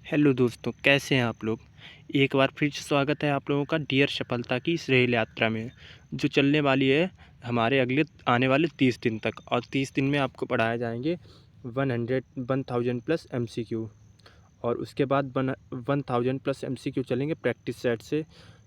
Hello दोस्तों, कैसे हैं आप लोग। एक बार फिर से स्वागत है आप लोगों का डियर सफलता की इस रेल यात्रा में, जो चलने वाली है हमारे अगले आने वाले 30 दिन तक। और 30 दिन में आपको पढ़ाए जाएंगे 1000 प्लस एमसीक्यू। और उसके बाद 1000 प्लस एमसीक्यू चलेंगे प्रैक्टिस सेट से,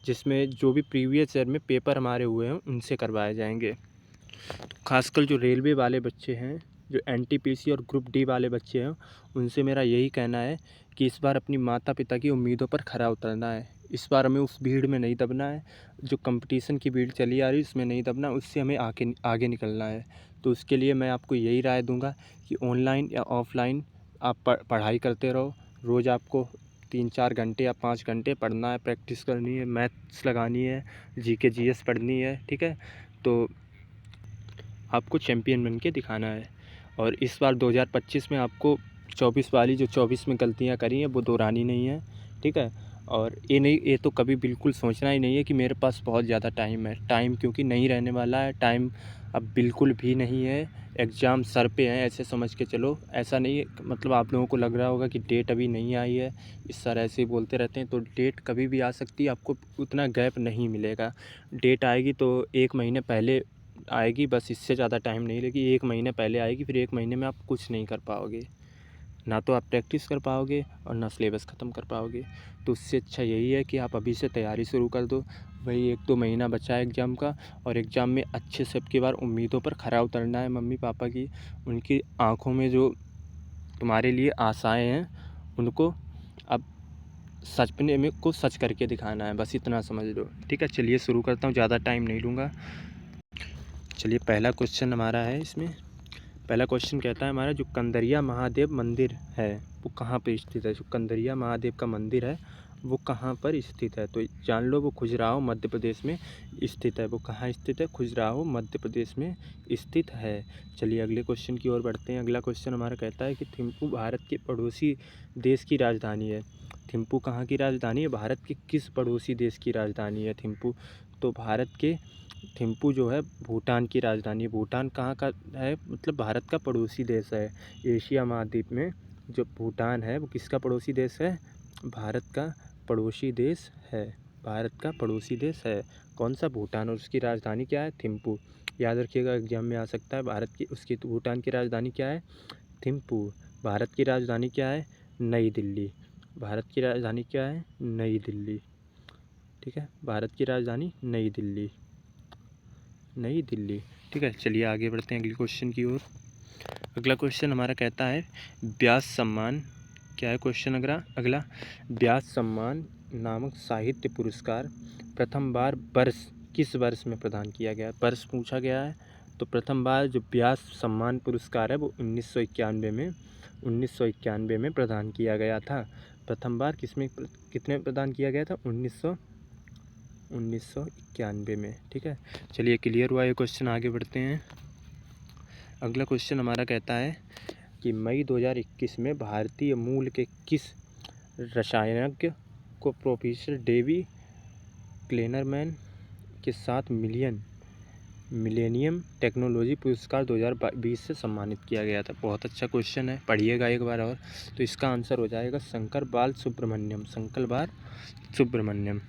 जिसमें जो भी प्रीवियस ईयर में पेपर हमारे हुए हैं उनसे करवाए जाएंगे। खासकर जो रेलवे वाले बच्चे हैं, जो एनटीपीसी और ग्रुप डी वाले बच्चे हैं, उनसे मेरा यही कहना है कि इस बार अपनी माता पिता की उम्मीदों पर खरा उतरना है। इस बार हमें उस भीड़ में नहीं दबना है, जो कंपटीशन की भीड़ चली आ रही है उसमें नहीं दबना, उससे हमें आगे आगे निकलना है। तो उसके लिए मैं आपको यही राय दूंगा कि ऑनलाइन या ऑफलाइन आप पढ़ाई करते रहो। रोज़ आपको 3-4 घंटे या 5 घंटे पढ़ना है, प्रैक्टिस करनी है, मैथ्स लगानी है, जीके जीएस पढ़नी है, ठीक है। तो आपको चैम्पियन बन के दिखाना है। और इस बार 2025 में आपको 24 वाली जो 24 में गलतियां करी हैं वो दोहरानी नहीं है, ठीक है। और ये तो कभी बिल्कुल सोचना ही नहीं है कि मेरे पास बहुत ज़्यादा टाइम है। टाइम क्योंकि नहीं रहने वाला है, टाइम अब बिल्कुल भी नहीं है। एग्ज़ाम सर पे हैं ऐसे समझ के चलो। ऐसा नहीं है, मतलब आप लोगों को लग रहा होगा कि डेट अभी नहीं आई है, इस सर ऐसे ही बोलते रहते हैं, तो डेट कभी भी आ सकती है। आपको उतना गैप नहीं मिलेगा। डेट आएगी तो 1 महीने पहले आएगी, बस इससे ज़्यादा टाइम नहीं लेगी। 1 महीने पहले आएगी, फिर 1 महीने में आप कुछ नहीं कर पाओगे, ना तो आप प्रैक्टिस कर पाओगे और ना सिलेबस ख़त्म कर पाओगे। तो उससे अच्छा यही है कि आप अभी से तैयारी शुरू कर दो। वही 1-2 महीना बचा है एग्ज़ाम का, और एग्ज़ाम में अच्छे से अब की बार उम्मीदों पर खरा उतरना है। मम्मी पापा की, उनकी आँखों में जो तुम्हारे लिए आशाएँ हैं, उनको अब सपने में को सच करके दिखाना है, बस इतना समझ लो, ठीक है। चलिए शुरू करता हूँ, ज़्यादा टाइम नहीं लूँगा। चलिए पहला क्वेश्चन हमारा है इसमें। पहला क्वेश्चन कहता है हमारा, जो कंदरिया महादेव मंदिर है वो कहाँ पर स्थित है। जो कंदरिया महादेव का मंदिर है वो कहाँ पर स्थित है, तो जान लो वो खजुराहो मध्य प्रदेश में स्थित है। वो कहाँ स्थित है, खजुराहो मध्य प्रदेश में स्थित है। चलिए अगले क्वेश्चन की ओर बढ़ते हैं। अगला क्वेश्चन हमारा कहता है कि थिम्पू भारत के पड़ोसी देश की राजधानी है। थिम्पू कहाँ की राजधानी है, भारत के किस पड़ोसी देश की राजधानी है थिम्पू। तो भारत के थिम्पू जो है भूटान की राजधानी है। भूटान कहाँ का है, मतलब भारत का पड़ोसी देश है। एशिया महाद्वीप में जो भूटान है वो किसका पड़ोसी देश है, भारत का पड़ोसी देश है। भारत का पड़ोसी देश है कौन सा, भूटान। और उसकी राजधानी क्या है, थिम्पू। याद रखिएगा, एग्जाम में आ सकता है। भारत की उसकी भूटान की राजधानी क्या है, थिम्पू। भारत की राजधानी क्या है, नई दिल्ली। भारत की राजधानी क्या है, नई दिल्ली, ठीक है। भारत की राजधानी नई दिल्ली, नई दिल्ली, ठीक है। चलिए आगे बढ़ते हैं अगले क्वेश्चन की ओर। अगला क्वेश्चन हमारा कहता है, व्यास सम्मान क्या है। क्वेश्चन अगला, व्यास सम्मान नामक साहित्य पुरस्कार प्रथम बार किस वर्ष में प्रदान किया गया। वर्ष पूछा गया है, तो प्रथम बार जो व्यास सम्मान पुरस्कार है वो 1991 में प्रदान किया गया था। प्रथम बार कितने प्रदान किया गया था, 1991 में, ठीक है। चलिए क्लियर हुआ ये क्वेश्चन, आगे बढ़ते हैं। अगला क्वेश्चन हमारा कहता है कि मई 2021 में भारतीय मूल के किस रसायनज्ञ को प्रोफेसर डेवी क्लेनरमैन के साथ मिलेनियम टेक्नोलॉजी पुरस्कार 2020 से सम्मानित किया गया था। बहुत अच्छा क्वेश्चन है, पढ़िएगा एक बार और। तो इसका आंसर हो जाएगा शंकर बाल सुब्रमण्यम। शंकर बाल सुब्रमण्यम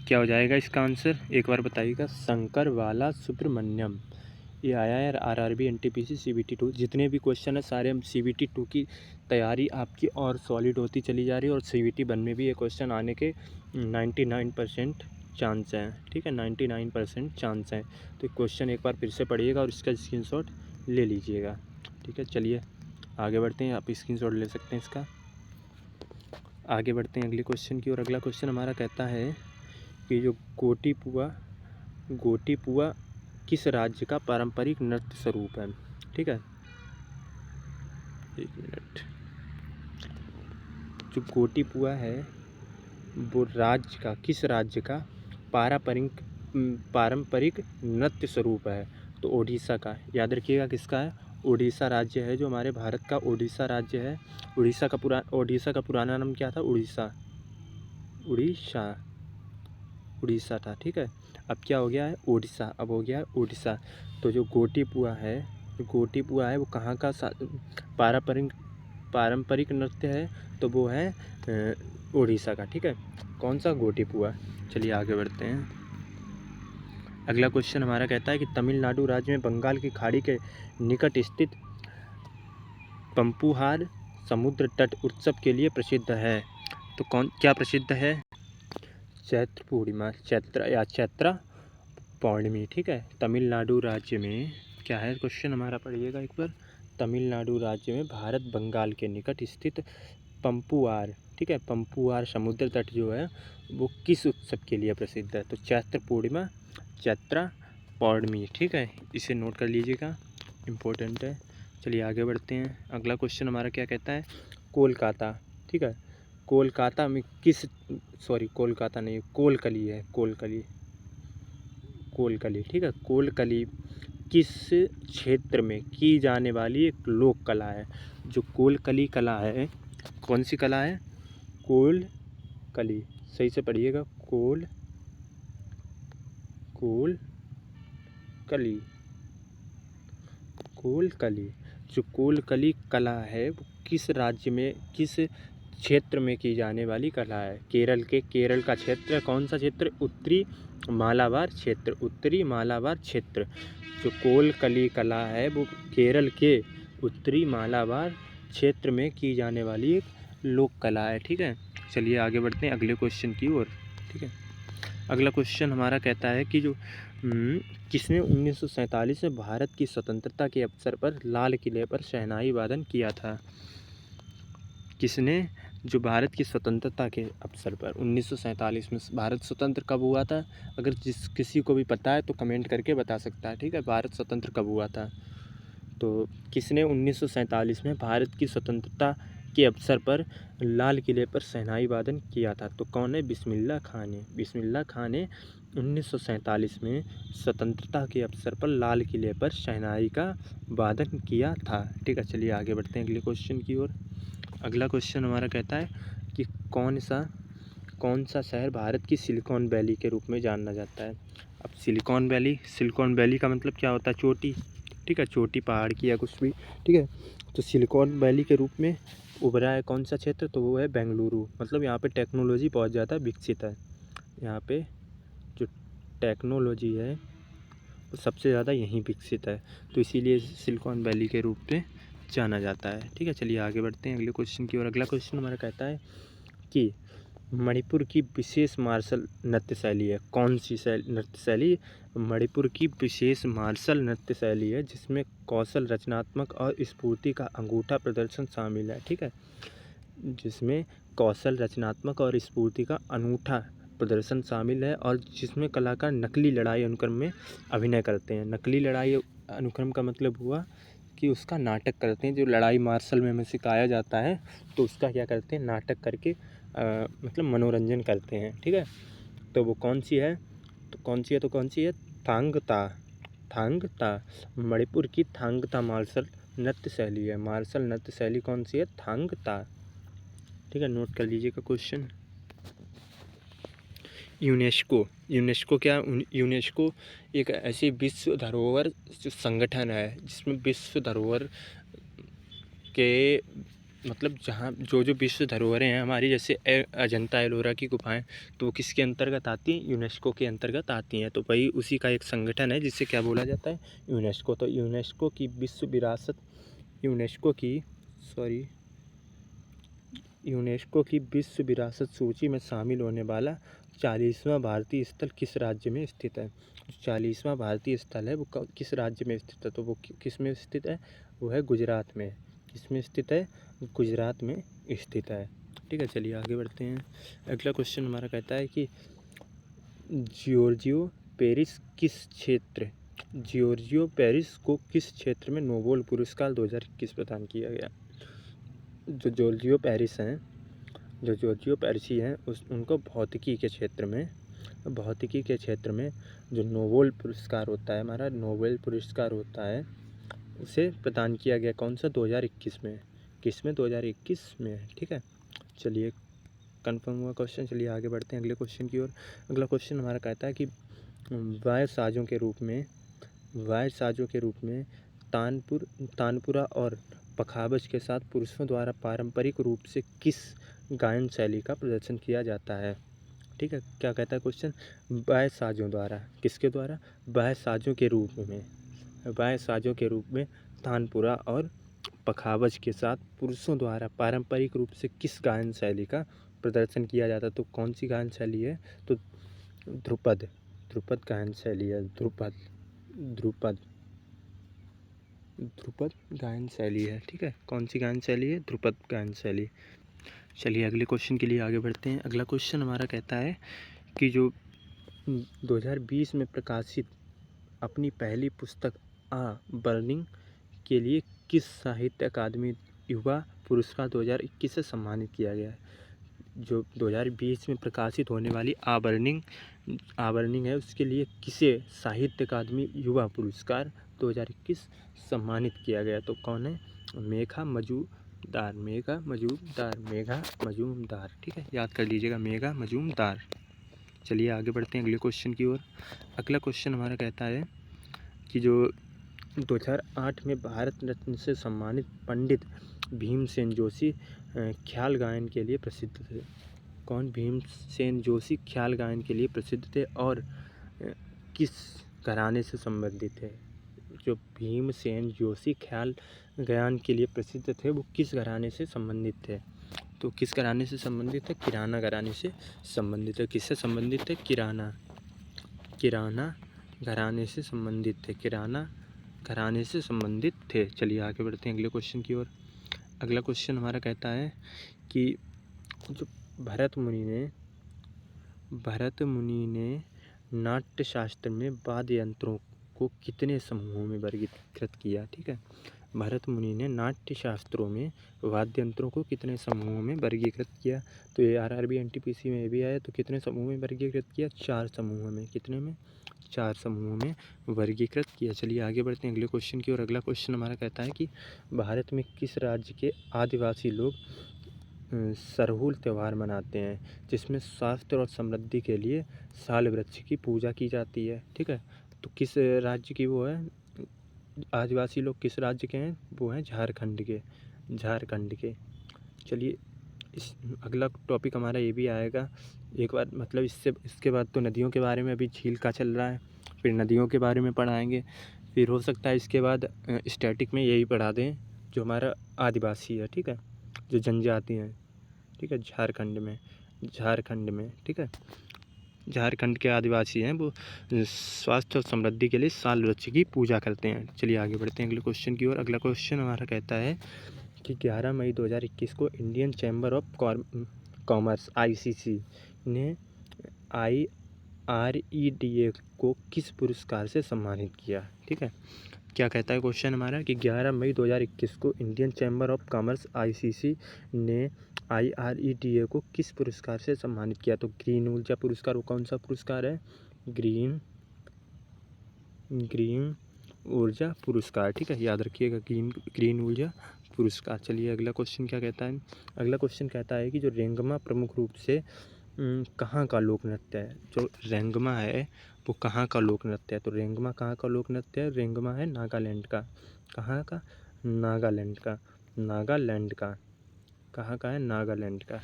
क्या हो जाएगा इसका आंसर, एक बार बताइएगा। शंकर बाला सुब्रमण्यम। ये आया है आरआरबी, एनटीपीसी, सीबीटी 2। जितने भी क्वेश्चन है सारे हम सीबीटी 2 की तैयारी आपकी और सॉलिड होती चली जा रही है। और सीबीटी 1 में भी ये क्वेश्चन आने के 99% चांस हैं, ठीक है। 99% चांस हैं। तो क्वेश्चन एक बार फिर से पढ़िएगा और इसका स्क्रीनशॉट ले लीजिएगा, ठीक है। चलिए आगे बढ़ते हैं, आप स्क्रीनशॉट ले सकते हैं इसका। आगे बढ़ते हैं अगले क्वेश्चन की ओर। अगला क्वेश्चन हमारा कहता है कि जो गोटीपुआ किस राज्य का पारंपरिक नृत्य स्वरूप है, ठीक है। एक मिनट। जो गोटीपुआ है वो किस राज्य का पारंपरिक नृत्य स्वरूप है, तो ओडिशा का। याद रखिएगा किसका है, ओडिशा राज्य है जो हमारे भारत का ओडिशा राज्य है। ओडिशा का पुराना नाम क्या था, उड़ीसा था, ठीक है। अब क्या हो गया है, ओडिशा, अब हो गया है ओडिशा। तो जो गोटीपुआ है वो कहाँ का पारंपरिक पारंपरिक नृत्य है तो वो है उड़ीसा का। ठीक है, कौन सा? गोटिपुआ। चलिए आगे बढ़ते हैं। अगला क्वेश्चन हमारा कहता है कि तमिलनाडु राज्य में बंगाल की खाड़ी के निकट स्थित पंपुहार समुद्र तट उत्सव के लिए प्रसिद्ध है। तो क्या प्रसिद्ध है? चैत्र पूर्णिमा, चैत्र पौर्णमी। ठीक है, तमिलनाडु राज्य में क्या है क्वेश्चन हमारा, पढ़िएगा एक बार। तमिलनाडु राज्य में भारत बंगाल के निकट स्थित पंपुआर, ठीक है, पंपुआर समुद्र तट जो है वो किस उत्सव के लिए प्रसिद्ध है? तो चैत्र पूर्णिमा, चैत्र पौर्णमी। ठीक है, इसे नोट कर लीजिएगा, इम्पोर्टेंट है। चलिए आगे बढ़ते हैं। अगला क्वेश्चन हमारा क्या कहता है? कोलकाता। ठीक है, कोलकाता में किस, कोलकाता नहीं, कोलकली है, कोलकली। ठीक है, कोलकली किस क्षेत्र में की जाने वाली एक लोक कला है? जो कोलकली कला है, कौन सी कला है? कोलकली, सही से पढ़िएगा, कोलकली। जो कोलकली कला है वो किस राज्य में, किस क्षेत्र में की जाने वाली कला है? केरल का क्षेत्र, कौन सा क्षेत्र? उत्तरी मालाबार क्षेत्र। जो कोलकली कला है वो केरल के उत्तरी मालाबार क्षेत्र में की जाने वाली एक लोक कला है। ठीक है, चलिए आगे बढ़ते हैं अगले क्वेश्चन की ओर। ठीक है, अगला क्वेश्चन हमारा कहता है कि जो किसने 1947 में भारत की स्वतंत्रता के अवसर पर लाल किले पर शहनाई वादन किया था? किसने, जो भारत की स्वतंत्रता के अवसर पर 1947 में भारत स्वतंत्र कब हुआ था? अगर किसी को भी पता है तो कमेंट करके बता सकता है। ठीक है, भारत स्वतंत्र कब हुआ था? तो किसने 1947 में भारत की स्वतंत्रता के अवसर पर लाल किले पर शहनाई वादन किया था? तो कौन है? बिस्मिल्लाह खान ने 1947 में स्वतंत्रता के अवसर पर लाल किले पर शहनाई का वादन किया था। ठीक है, चलिए आगे बढ़ते हैं अगले क्वेश्चन की ओर। अगला क्वेश्चन हमारा कहता है कि कौन सा शहर भारत की सिलिकॉन वैली के रूप में जाना जाता है? अब सिलिकॉन वैली का मतलब क्या होता है? चोटी। ठीक है, चोटी पहाड़ की या कुछ भी। ठीक है, तो सिलिकॉन वैली के रूप में उभरा है कौन सा क्षेत्र? तो वो है बेंगलुरु। मतलब यहाँ पे टेक्नोलॉजी बहुत ज़्यादा विकसित है। यहाँ पे जो टेक्नोलॉजी है वो सबसे ज़्यादा यहीं विकसित है, तो इसीलिए सिलिकॉन वैली के रूप में जाना जाता है। ठीक है, चलिए आगे बढ़ते हैं अगले क्वेश्चन की ओर। अगला क्वेश्चन हमारा कहता है कि मणिपुर की विशेष मार्शल नृत्य शैली है। कौन सी नृत्य शैली? मणिपुर की विशेष मार्शल नृत्य शैली है जिसमें कौशल, रचनात्मक और स्फूर्ति का अंगूठा प्रदर्शन शामिल है। ठीक है, जिसमें कौशल, रचनात्मक और स्फूर्ति का अनूठा प्रदर्शन शामिल है और जिसमें कलाकार नकली लड़ाई अनुक्रम में अभिनय करते हैं। नकली लड़ाई अनुक्रम का मतलब हुआ कि उसका नाटक करते हैं। जो लड़ाई मार्शल में हमें सिखाया जाता है तो उसका क्या करते हैं? नाटक करके मतलब मनोरंजन करते हैं। ठीक है, तो वो कौन सी है? थांगता। मणिपुर की थांगता मार्शल नृत्य शैली है। मार्शल नृत्य शैली कौन सी है? थांगता। ठीक है, नोट कर लीजिएगा क्वेश्चन। यूनेस्को एक ऐसी विश्व धरोहर जो संगठन है जिसमें विश्व धरोहर के मतलब जहाँ जो विश्व धरोहरें हैं हमारी, जैसे अजंता एलोरा की गुफाएं, तो वो किसके अंतर्गत आती हैं? यूनेस्को के अंतर्गत आती हैं। तो वही उसी का एक संगठन है जिससे क्या बोला जाता है? यूनेस्को। तो यूनेस्को की विश्व विरासत सूची में शामिल होने वाला 40वां भारतीय स्थल किस राज्य में स्थित है? 40वां भारतीय स्थल है वो किस राज्य में स्थित है? तो वो किस में स्थित है? वो है गुजरात में। किसमें स्थित है? गुजरात में स्थित है। ठीक है, चलिए आगे बढ़ते हैं। अगला क्वेश्चन हमारा कहता है कि जियोर्जियो पेरिस को किस क्षेत्र में नोबेल पुरस्कार 2021 प्रदान किया गया? जो जॉर्जियो पेरिसी हैं उनको भौतिकी के क्षेत्र में जो नोबेल पुरस्कार होता है, हमारा नोबेल पुरस्कार होता है, उसे प्रदान किया गया कौन सा? 2021 में। किसमें? 2021 में। ठीक है, चलिए कंफर्म हुआ क्वेश्चन। चलिए आगे बढ़ते हैं अगले क्वेश्चन की ओर। अगला क्वेश्चन हमारा कहता है कि वाद्य साजों के रूप में तानपुरा और पखावज के साथ पुरुषों द्वारा पारंपरिक रूप से किस गायन शैली का प्रदर्शन किया जाता है। ठीक है, क्या कहता है क्वेश्चन, बाह्य साजों द्वारा, किसके द्वारा, बाह्य साजों के रूप में, बाह्य साजों के रूप में तानपुरा और पखावज के साथ पुरुषों द्वारा पारंपरिक रूप से किस गायन शैली का प्रदर्शन किया जाता है। तो कौन सी गायन शैली है, तो ध्रुपद, ध्रुपद गायन शैली है, ध्रुपद, ध्रुपद, ध्रुपद गायन शैली है। ठीक है, कौन सी गायन शैली है, ध्रुपद गायन शैली। चलिए अगले क्वेश्चन के लिए आगे बढ़ते हैं। अगला क्वेश्चन हमारा कहता है कि जो 2020 में प्रकाशित अपनी पहली पुस्तक आ बर्निंग के लिए किस साहित्य अकादमी युवा पुरस्कार 2021 से सम्मानित किया गया है। जो 2020 में प्रकाशित होने वाली आ बर्निंग है, उसके लिए किसे साहित्य अकादमी युवा पुरस्कार 2021 सम्मानित किया गया। तो कौन है, मेघा मजूमदार, मेघा मजूमदार, मेघा मजूमदार। ठीक है, याद कर लीजिएगा, मेघा मजूमदार। चलिए आगे बढ़ते हैं अगले क्वेश्चन की ओर। अगला क्वेश्चन हमारा कहता है कि जो 2008 में भारत रत्न से सम्मानित पंडित भीमसेन जोशी ख्याल गायन के लिए प्रसिद्ध थे। कौन, भीमसेन जोशी ख्याल गायन के लिए प्रसिद्ध थे और किस घराने से संबंधित थे। जो भीमसेन जोशी ख्याल गायन के लिए प्रसिद्ध थे वो किस घराने से संबंधित थे। तो किस घराने से संबंधित है, किराना घराने से संबंधित है। किससे संबंधित है, किराना, किराना घराने से संबंधित थे, किराना घराने से संबंधित थे। चलिए आगे बढ़ते हैं अगले क्वेश्चन की ओर। अगला क्वेश्चन हमारा कहता है कि जो भरत मुनि ने नाट्य शास्त्र में वाद्य यंत्रों को कितने समूहों में वर्गीकृत किया। ठीक है, भरत मुनि ने नाट्य शास्त्रों में वाद्य यंत्रों को कितने समूहों में वर्गीकृत किया। तो ये RRB NTPC में भी आया, तो कितने समूह में वर्गीकृत किया, 4 समूहों में। कितने में, 4 समूहों में वर्गीकृत किया। चलिए आगे बढ़ते हैं अगले क्वेश्चन की ओर। अगला क्वेश्चन हमारा कहता है कि भारत में किस राज्य के आदिवासी लोग सरहुल त्यौहार मनाते हैं, जिसमें स्वास्थ्य और समृद्धि के लिए साल वृक्ष की पूजा की जाती है। ठीक है, तो किस राज्य की वो है, आदिवासी लोग किस राज्य के हैं, वो हैं झारखंड के, झारखंड के। चलिए इस अगला टॉपिक हमारा ये भी आएगा एक बार, मतलब इसके बाद तो नदियों के बारे में, अभी झील का चल रहा है, फिर नदियों के बारे में पढ़ाएंगे, फिर हो सकता है इसके बाद स्टैटिक में यही पढ़ा दें जो हमारा आदिवासी है। ठीक है, जो जनजाति हैं। ठीक है, झारखंड में। ठीक है, झारखंड के आदिवासी हैं, वो स्वास्थ्य और समृद्धि के लिए साल वृक्ष की पूजा करते हैं। चलिए आगे बढ़ते हैं अगले क्वेश्चन की ओर। अगला क्वेश्चन हमारा कहता है कि 11 मई 2021 को Indian chamber of commerce ICC ने IREDA को किस पुरस्कार से सम्मानित किया। ठीक है, क्या कहता है क्वेश्चन हमारा कि 11 मई 2021 को Indian chamber of commerce ICC ने IREDA को किस पुरस्कार से सम्मानित किया। तो ग्रीन ऊर्जा पुरस्कार, वो कौन सा पुरस्कार है, ग्रीन ऊर्जा पुरस्कार। ठीक है, याद रखिएगा, ग्रीन ऊर्जा पुरस्कार। चलिए अगला क्वेश्चन क्या कहता है। अगला क्वेश्चन कहता है कि जो रेंगमा प्रमुख रूप से कहाँ का लोक नृत्य है। जो रेंगमा है वो कहाँ का लोक नृत्य है। तो रेंगमा कहाँ का लोक नृत्य है, रेंगमा है नागालैंड का। कहाँ का, नागालैंड का, नागालैंड का। कहाँ का है, नागालैंड का।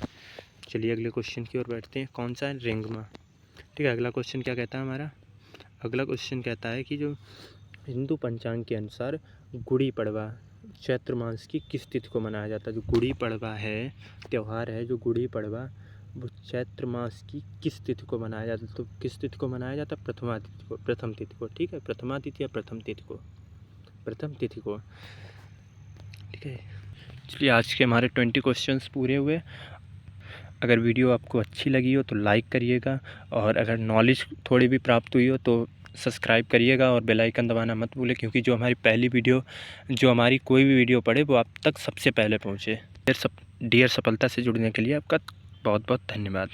चलिए अगले क्वेश्चन की ओर बैठते हैं, कौन सा है, रेंगमा। ठीक है, अगला क्वेश्चन क्या कहता है हमारा। अगला क्वेश्चन कहता है कि जो हिंदू पंचांग के अनुसार गुड़ी पड़वा चैत्र मास की किस तिथि को मनाया जाता है। जो गुड़ी पड़वा है, त्यौहार है जो गुड़ी पड़वा, वो चैत्र मास की किस तिथि को मनाया जाता है। तो किस तिथि को मनाया जाता है, प्रथम तिथि को। ठीक है, प्रथमा तिथि या प्रथम तिथि को। ठीक है, चलिए आज के हमारे 20 क्वेश्चंस पूरे हुए। अगर वीडियो आपको अच्छी लगी हो तो लाइक करिएगा, और अगर नॉलेज थोड़ी भी प्राप्त हुई हो तो सब्सक्राइब करिएगा और बेल आइकन दबाना मत भूलें, क्योंकि जो हमारी पहली वीडियो, जो हमारी कोई भी वीडियो पड़े वो आप तक सबसे पहले पहुँचे। डियर सफलता से जुड़ने के लिए आपका बहुत बहुत धन्यवाद।